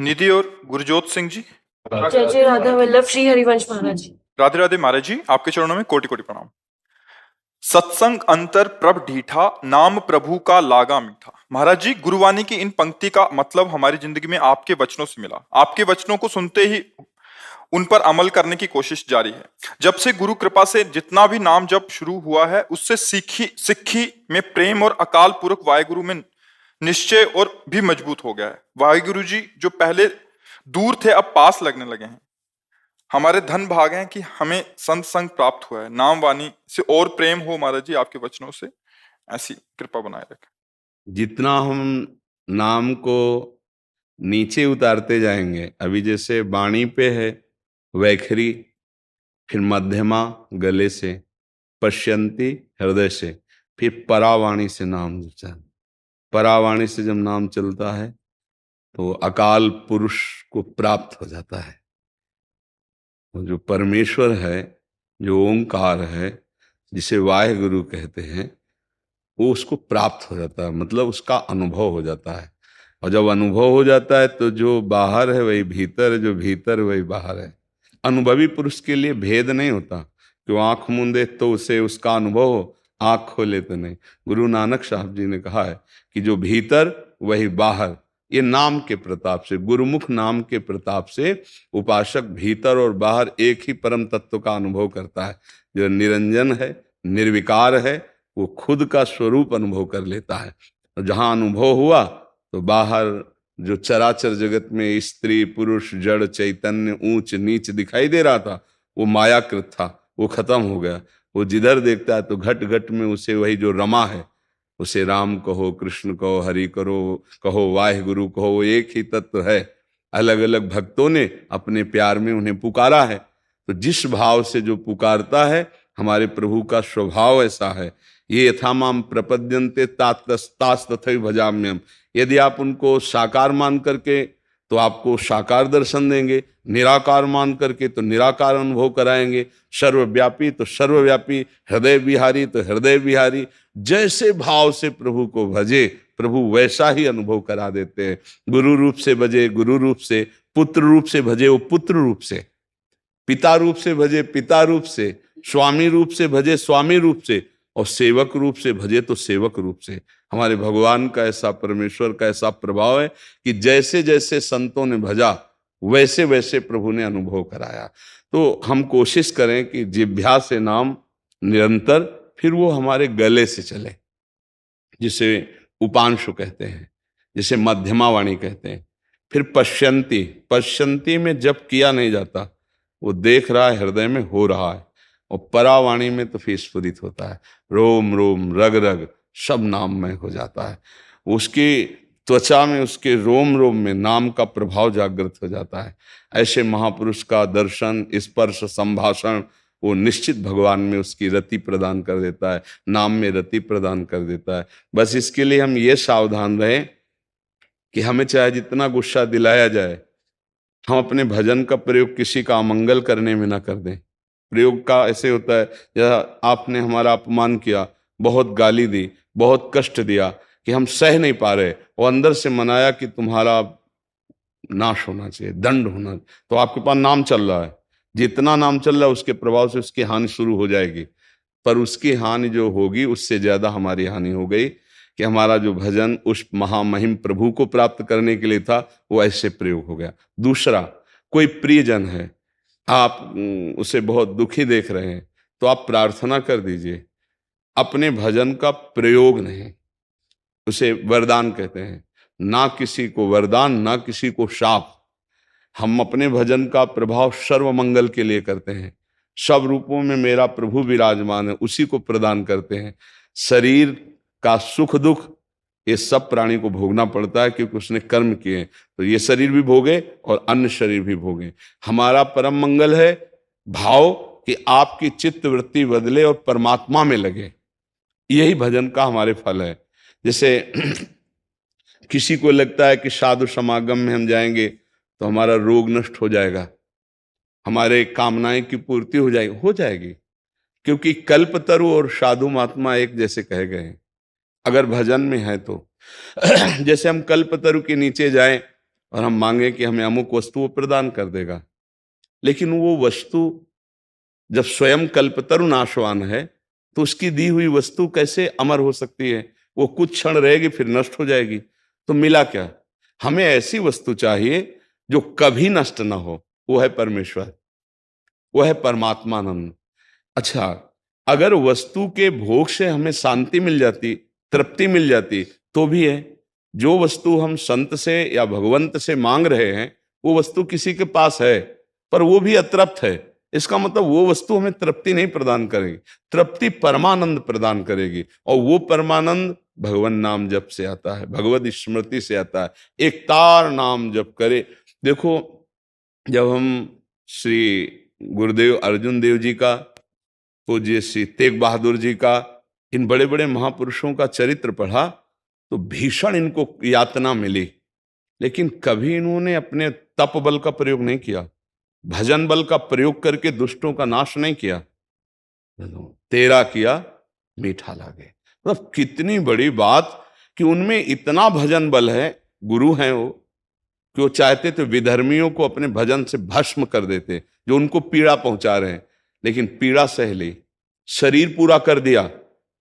निधि और गुरजोत सिंह जी। जय जय राधा वल्लभ श्री हरिवंश महाराज जी। राधे राधे महाराज जी, आपके चरणों में कोटि कोटि प्रणाम। सत्संग अंतर प्रभ ढीठा, नाम प्रभु का लागा मीठा। महाराज जी, गुरुवाणी की इन पंक्ति का मतलब हमारी जिंदगी में आपके वचनों से मिला। आपके वचनों को सुनते ही उन पर अमल करने की कोशिश जारी है। जब से गुरु कृपा से जितना भी नाम जप शुरू हुआ है, उससे सिक्खी में प्रेम और अकाल पुरख वाहेगुरु में निश्चय और भी मजबूत हो गया है। वाहेगुरु जी जो पहले दूर थे अब पास लगने लगे हैं। हमारे धन भाग हैं कि हमें संत संग प्राप्त हुआ है। नाम वाणी से और प्रेम हो महाराज जी, आपके वचनों से ऐसी कृपा बनाए रखें। जितना हम नाम को नीचे उतारते जाएंगे, अभी जैसे वाणी पे है वैखरी, फिर मध्यमा गले से, पश्यंती हृदय से, फिर परावाणी से नाम चलता। परावाणी से जब नाम चलता है तो अकाल पुरुष को प्राप्त हो जाता है। जो परमेश्वर है, जो ओंकार है, जिसे वाहेगुरु कहते हैं, वो उसको प्राप्त हो जाता है, मतलब उसका अनुभव हो जाता है। और जब अनुभव हो जाता है तो जो बाहर है वही भीतर है, जो भीतर वही बाहर है। अनुभवी पुरुष के लिए भेद नहीं होता कि वो आंख मूंदे तो उसे उसका अनुभव हो, आंख खोले तो नहीं। गुरु नानक साहब जी ने कहा है कि जो भीतर वही बाहर। ये नाम के प्रताप से, गुरुमुख नाम के प्रताप से उपासक भीतर और बाहर एक ही परम तत्व का अनुभव करता है। जो निरंजन है, निर्विकार है, वो खुद का स्वरूप अनुभव कर लेता है। और जहाँ अनुभव हुआ तो बाहर जो चराचर जगत में स्त्री पुरुष जड़ चैतन्य ऊंच नीच दिखाई दे रहा था, वो मायाकृत था, वो खत्म हो गया। वो जिधर देखता है तो घट घट में उसे वही जो रमा है, उसे राम कहो, कृष्ण कहो, हरि कहो, वाहेगुरु कहो, वो एक ही तत्व है। अलग अलग भक्तों ने अपने प्यार में उन्हें पुकारा है। तो जिस भाव से जो पुकारता है, हमारे प्रभु का स्वभाव ऐसा है। ये यथा माम प्रपद्यन्ते तास तथैव भजाम्यहम्। यदि आप उनको साकार मान करके तो आपको साकार दर्शन देंगे, निराकार मान करके तो निराकार अनुभव कराएंगे, सर्वव्यापी तो सर्वव्यापी, हृदय विहारी तो हृदय विहारी। जैसे भाव से प्रभु को भजे, प्रभु वैसा ही अनुभव करा देते हैं। गुरु रूप से भजे गुरु रूप से, पुत्र रूप से भजे वो पुत्र रूप से, पिता रूप से भजे पिता रूप से, स्वामी रूप से भजे स्वामी रूप से, और सेवक रूप से भजे तो सेवक रूप से। हमारे भगवान का ऐसा, परमेश्वर का ऐसा प्रभाव है कि जैसे जैसे संतों ने भजा वैसे वैसे प्रभु ने अनुभव कराया। तो हम कोशिश करें कि जिह्वा से नाम निरंतर, फिर वो हमारे गले से चले, जिसे उपांशु कहते हैं, जिसे मध्यमा वाणी कहते हैं। फिर पश्यंती में जप किया नहीं जाता, वो देख रहा है, हृदय में हो रहा है। और परावाणी में तो फिर स्फुरित होता है, रोम रोम रग रग सब नाममय हो जाता है। उसकी त्वचा में, उसके रोम रोम में नाम का प्रभाव जागृत हो जाता है। ऐसे महापुरुष का दर्शन, स्पर्श, संभाषण वो निश्चित भगवान में उसकी रति प्रदान कर देता है, नाम में रति प्रदान कर देता है। बस इसके लिए हम ये सावधान रहें कि हमें चाहे जितना गुस्सा दिलाया जाए, हम अपने भजन का प्रयोग किसी का अमंगल करने में ना कर दें। प्रयोग का ऐसे होता है, जैसा आपने हमारा अपमान किया, बहुत गाली दी, बहुत कष्ट दिया कि हम सह नहीं पा रहे, और अंदर से मनाया कि तुम्हारा नाश होना चाहिए, दंड होना। तो आपके पास नाम चल रहा है, जितना नाम चल रहा है उसके प्रभाव से उसकी हानि शुरू हो जाएगी। पर उसकी हानि जो होगी उससे ज्यादा हमारी हानि हो गई कि हमारा जो भजन उस महामहिम प्रभु को प्राप्त करने के लिए था, वो ऐसे प्रयोग हो गया। दूसरा, कोई प्रियजन है, आप उसे बहुत दुखी देख रहे हैं, तो आप प्रार्थना कर दीजिए, अपने भजन का प्रयोग नहीं। उसे वरदान कहते हैं, ना किसी को वरदान, ना किसी को शाप। हम अपने भजन का प्रभाव सर्व मंगल के लिए करते हैं। सब रूपों में मेरा प्रभु विराजमान है, उसी को प्रदान करते हैं। शरीर का सुख दुख ये सब प्राणी को भोगना पड़ता है, क्योंकि उसने कर्म किए। तो ये शरीर भी भोगे और अन्य शरीर भी भोगे। हमारा परम मंगल है भाव कि आपकी चित्त वृत्ति बदले और परमात्मा में लगे। यही भजन का हमारे फल है। जैसे किसी को लगता है कि साधु समागम में हम जाएंगे तो हमारा रोग नष्ट हो जाएगा, हमारे कामनाएं की पूर्ति हो जाएगी, क्योंकि कल्पतरु और साधु महात्मा एक जैसे कहे गए हैं अगर भजन में है तो। जैसे हम कल्पतरु के नीचे जाएं और हम मांगे कि हमें अमुक वस्तु वो प्रदान कर देगा, लेकिन वो वस्तु जब स्वयं कल्पतरु नाशवान है तो उसकी दी हुई वस्तु कैसे अमर हो सकती है? वो कुछ क्षण रहेगी फिर नष्ट हो जाएगी। तो मिला क्या? हमें ऐसी वस्तु चाहिए जो कभी नष्ट ना हो, वो है परमेश्वर, वो है परमात्मानंद। अच्छा, अगर वस्तु के भोग से हमें शांति मिल जाती, तृप्ति मिल जाती, तो भी है। जो वस्तु हम संत से या भगवंत से मांग रहे हैं वो वस्तु किसी के पास है पर वो भी अतृप्त है, इसका मतलब वो वस्तु हमें तृप्ति नहीं प्रदान करेगी, तृप्ति परमानंद प्रदान करेगी। और वो परमानंद भगवान नाम जप से आता है, भगवत स्मृति से आता है। एक तार नाम जप करे। देखो, जब हम श्री गुरुदेव अर्जुन देव जी का, पूज्य श्री तेग बहादुर जी का, इन बड़े बड़े महापुरुषों का चरित्र पढ़ा तो भीषण इनको यातना मिली, लेकिन कभी इन्होंने अपने तप बल का प्रयोग नहीं किया, भजन बल का प्रयोग करके दुष्टों का नाश नहीं किया। तेरा किया मीठा लागे, मतलब कितनी बड़ी बात कि उनमें इतना भजन बल है, गुरु हैं वो, कि वो चाहते तो विधर्मियों को अपने भजन से भस्म कर देते जो उनको पीड़ा पहुंचा रहे हैं, लेकिन पीड़ा सह ली, शरीर पूरा कर दिया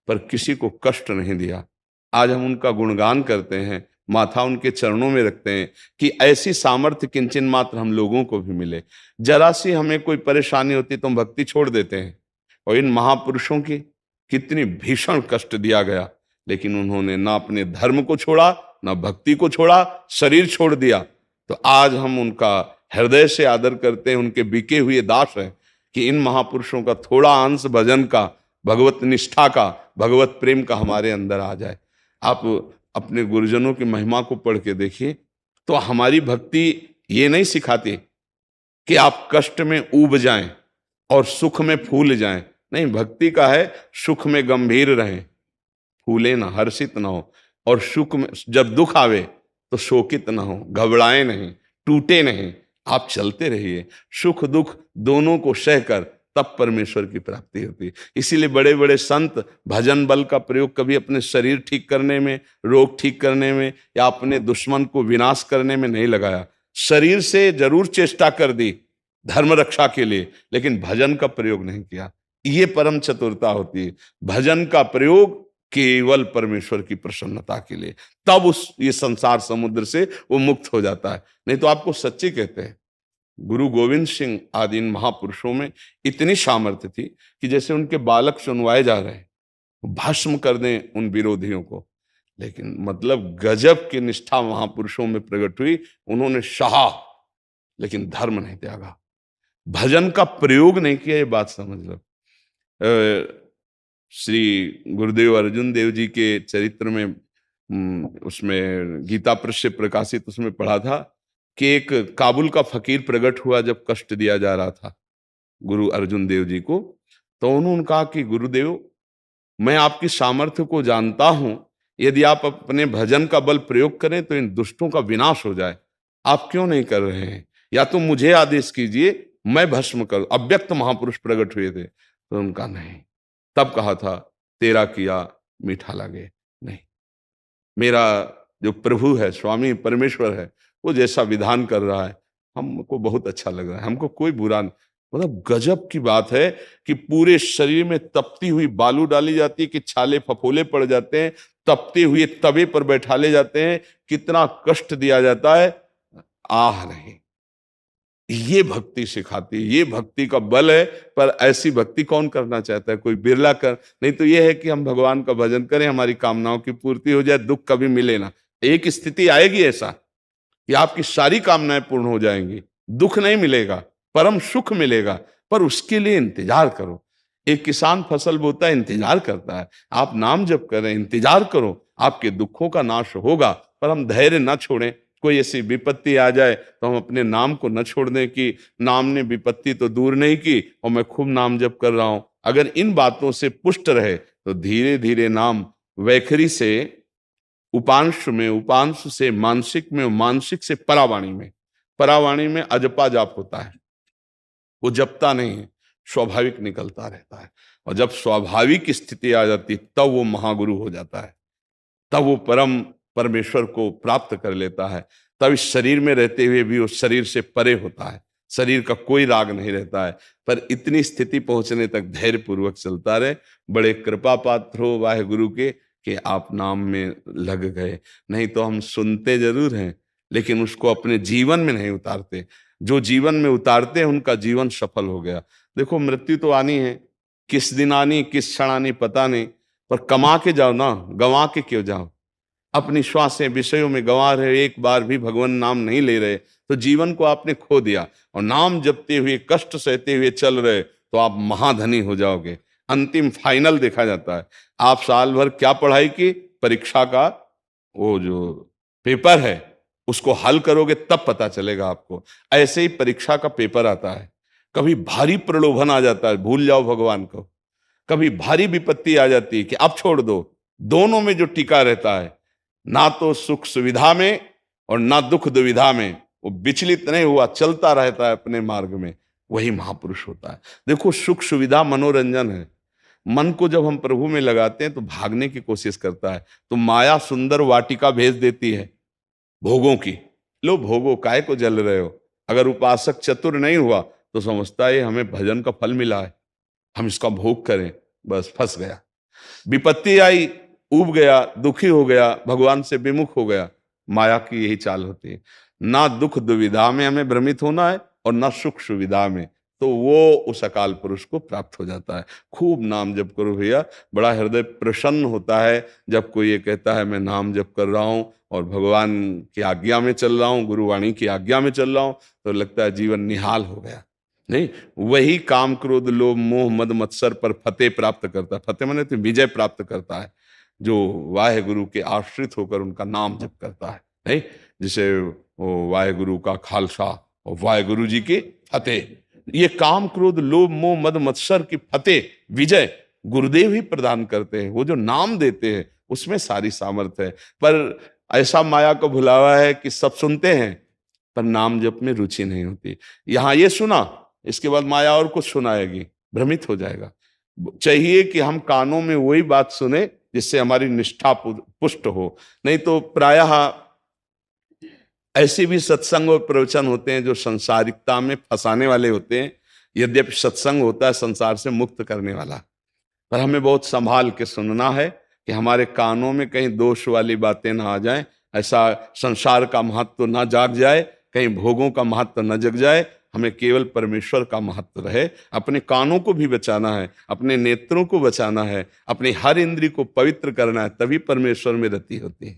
पर किसी को कष्ट नहीं दिया। आज हम उनका गुणगान करते हैं, माथा उनके चरणों में रखते हैं कि ऐसी सामर्थ्य किंचन मात्र हम लोगों को भी मिले। जरा सी हमें कोई परेशानी होती तो हम भक्ति छोड़ देते हैं, और इन महापुरुषों की कितनी भीषण कष्ट दिया गया, लेकिन उन्होंने ना अपने धर्म को छोड़ा, ना भक्ति को छोड़ा, शरीर छोड़ दिया। तो आज हम उनका हृदय से आदर करते हैं, उनके बिके हुए दास हैं कि इन महापुरुषों का थोड़ा अंश भजन का, भगवत निष्ठा का, भगवत प्रेम का हमारे अंदर आ जाए। आप अपने गुरुजनों की महिमा को पढ़ के देखिए तो हमारी भक्ति ये नहीं सिखाती कि आप कष्ट में ऊब जाएं और सुख में फूल जाएं। नहीं, भक्ति का है सुख में गंभीर रहें, फूले ना, हर्षित ना हो, और सुख में जब दुख आवे तो शोकित ना हो, घबराए नहीं, टूटे नहीं, आप चलते रहिए। सुख दुख दोनों को सहकर तब परमेश्वर की प्राप्ति होती है। इसीलिए बड़े बड़े संत भजन बल का प्रयोग कभी अपने शरीर ठीक करने में, रोग ठीक करने में, या अपने दुश्मन को विनाश करने में नहीं लगाया। शरीर से जरूर चेष्टा कर दी धर्म रक्षा के लिए, लेकिन भजन का प्रयोग नहीं किया। ये परम चतुरता होती है, भजन का प्रयोग केवल परमेश्वर की प्रसन्नता के लिए, तब ये संसार समुद्र से वो मुक्त हो जाता है। नहीं तो आपको सच्ची कहते हैं, गुरु गोविंद सिंह आदि इन महापुरुषों में इतनी सामर्थ्य थी कि जैसे उनके बालक सुनवाए जा रहे हैं, भस्म कर दें उन विरोधियों को। लेकिन मतलब गजब की निष्ठा महापुरुषों में प्रकट हुई, उन्होंने सहा लेकिन धर्म नहीं त्यागा, भजन का प्रयोग नहीं किया। ये बात समझ लो। श्री गुरुदेव अर्जुन देव जी के चरित्र में उसमें गीता प्रेस से प्रकाशित उसमें पढ़ा था कि एक काबुल का फकीर प्रकट हुआ जब कष्ट दिया जा रहा था गुरु अर्जुन देव जी को। तो उन्होंने कहा कि गुरुदेव, मैं आपकी सामर्थ्य को जानता हूं, यदि आप अपने भजन का बल प्रयोग करें तो इन दुष्टों का विनाश हो जाए, आप क्यों नहीं कर रहे हैं? या तो मुझे आदेश कीजिए, मैं भस्म करूं। अव्यक्त महापुरुष प्रकट हुए थे। तो उनका नहीं, तब कहा था तेरा किया मीठा लगे। नहीं, मेरा जो प्रभु है, स्वामी परमेश्वर है, वो जैसा विधान कर रहा है हमको बहुत अच्छा लग रहा है, हमको कोई बुरा नहीं। मतलब गजब की बात है कि पूरे शरीर में तपती हुई बालू डाली जाती है कि छाले फफोले पड़ जाते हैं, तपते हुए तवे पर बैठाले जाते हैं, कितना कष्ट दिया जाता है, आह नहीं। ये भक्ति सिखाती है, ये भक्ति का बल है। पर ऐसी भक्ति कौन करना चाहता है? कोई बिरला कर। नहीं तो ये है कि हम भगवान का भजन करें, हमारी कामनाओं की पूर्ति हो जाए, दुख कभी मिले ना। एक स्थिति आएगी ऐसा कि आपकी सारी कामनाएं पूर्ण हो जाएंगी, दुख नहीं मिलेगा, परम सुख मिलेगा, पर उसके लिए इंतजार करो। एक किसान फसल बोता है, इंतजार करता है। आप नाम जप करें, इंतजार करो, आपके दुखों का नाश होगा। पर हम धैर्य न छोड़ें। कोई ऐसी विपत्ति आ जाए तो हम अपने नाम को न छोड़ दें कि नाम ने विपत्ति तो दूर नहीं की और मैं खूब नाम जप कर रहा हूं। अगर इन बातों से पुष्ट रहे तो धीरे धीरे नाम वैखरी से उपांश में, उपांश से मानसिक में, मानसिक से परावाणी में, परावाणी में अजपा जाप होता है। वो जपता नहीं है, स्वाभाविक निकलता रहता है। और जब स्वाभाविक स्थिति आ जाती तब वो महागुरु हो जाता है, तब वो परम परमेश्वर को प्राप्त कर लेता है। तब इस शरीर में रहते हुए भी वो शरीर से परे होता है, शरीर का कोई राग नहीं रहता है। पर इतनी स्थिति पहुंचने तक धैर्य पूर्वक चलता रहे। बड़े कृपा पात्र हो वाहेगुरु के कि आप नाम में लग गए, नहीं तो हम सुनते जरूर हैं लेकिन उसको अपने जीवन में नहीं उतारते। जो जीवन में उतारते हैं उनका जीवन सफल हो गया। देखो मृत्यु तो आनी है, किस दिन आनी किस क्षण आनी पता नहीं, पर कमा के जाओ ना, गंवा के क्यों जाओ। अपनी श्वासें विषयों में गंवा रहे, एक बार भी भगवान नाम नहीं ले रहे तो जीवन को आपने खो दिया। और नाम जपते हुए कष्ट सहते हुए चल रहे तो आप महाधनी हो जाओगे। अंतिम फाइनल देखा जाता है। आप साल भर क्या पढ़ाई की, परीक्षा का वो जो पेपर है उसको हल करोगे तब पता चलेगा आपको। ऐसे ही परीक्षा का पेपर आता है, कभी भारी प्रलोभन आ जाता है भूल जाओ भगवान को, कभी भारी विपत्ति आ जाती है कि अब छोड़ दो। दोनों में जो टिका रहता है, ना तो सुख सुविधा में और ना दुख दुविधा में, वो विचलित नहीं हुआ चलता रहता है अपने मार्ग में, वही महापुरुष होता है। देखो सुख सुविधा मनोरंजन है, मन को जब हम प्रभु में लगाते हैं तो भागने की कोशिश करता है। तो माया सुंदर वाटिका भेज देती है भोगों की, लो भोगो, काय को जल रहे हो। अगर उपासक चतुर नहीं हुआ तो समझता है हमें भजन का फल मिला है, हम इसका भोग करें, बस फंस गया। विपत्ति आई, ऊब गया, दुखी हो गया, भगवान से विमुख हो गया। माया की यही चाल होती है। ना दुख दुविधा में हमें भ्रमित होना है और ना सुख सुविधा में, तो वो उस अकाल पुरुष को प्राप्त हो जाता है। खूब नाम जप करो भैया, बड़ा हृदय प्रसन्न होता है जब कोई ये कहता है मैं नाम जप कर रहा हूँ और भगवान की आज्ञा में चल रहा हूँ, गुरुवाणी की आज्ञा में चल रहा हूँ, तो लगता है जीवन निहाल हो गया। नहीं, वही काम क्रोध लोभ मोह मद मत्सर पर फतेह प्राप्त करता है। फतेह माने तो विजय प्राप्त करता है, जो वाहेगुरु के आश्रित होकर उनका नाम जप करता है। नहीं, जिसे वो वाहेगुरु का खालसा और वाहेगुरु जी की फतेह, ये काम क्रोध लोभ मोह मद मत्सर की फतेह विजय गुरुदेव ही प्रदान करते हैं। वो जो नाम देते हैं उसमें सारी सामर्थ्य है। पर ऐसा माया को भुलावा है कि सब सुनते हैं पर नाम जप में रुचि नहीं होती। यहाँ ये सुना, इसके बाद माया और कुछ सुनाएगी, भ्रमित हो जाएगा। चाहिए कि हम कानों में वही बात सुने जिससे हमारी निष्ठा पुष्ट हो। नहीं तो प्रायः ऐसे भी सत्संग और प्रवचन होते हैं जो संसारिकता में फंसाने वाले होते हैं। यद्यपि सत्संग होता है संसार से मुक्त करने वाला, पर हमें बहुत संभाल के सुनना है कि हमारे कानों में कहीं दोष वाली बातें ना आ जाएं, ऐसा संसार का महत्व ना जाग जाए, कहीं भोगों का महत्व न जग जाए। हमें केवल परमेश्वर का महत्व रहे। अपने कानों को भी बचाना है, अपने नेत्रों को बचाना है, अपनी हर इंद्री को पवित्र करना है, तभी परमेश्वर में रति होती है।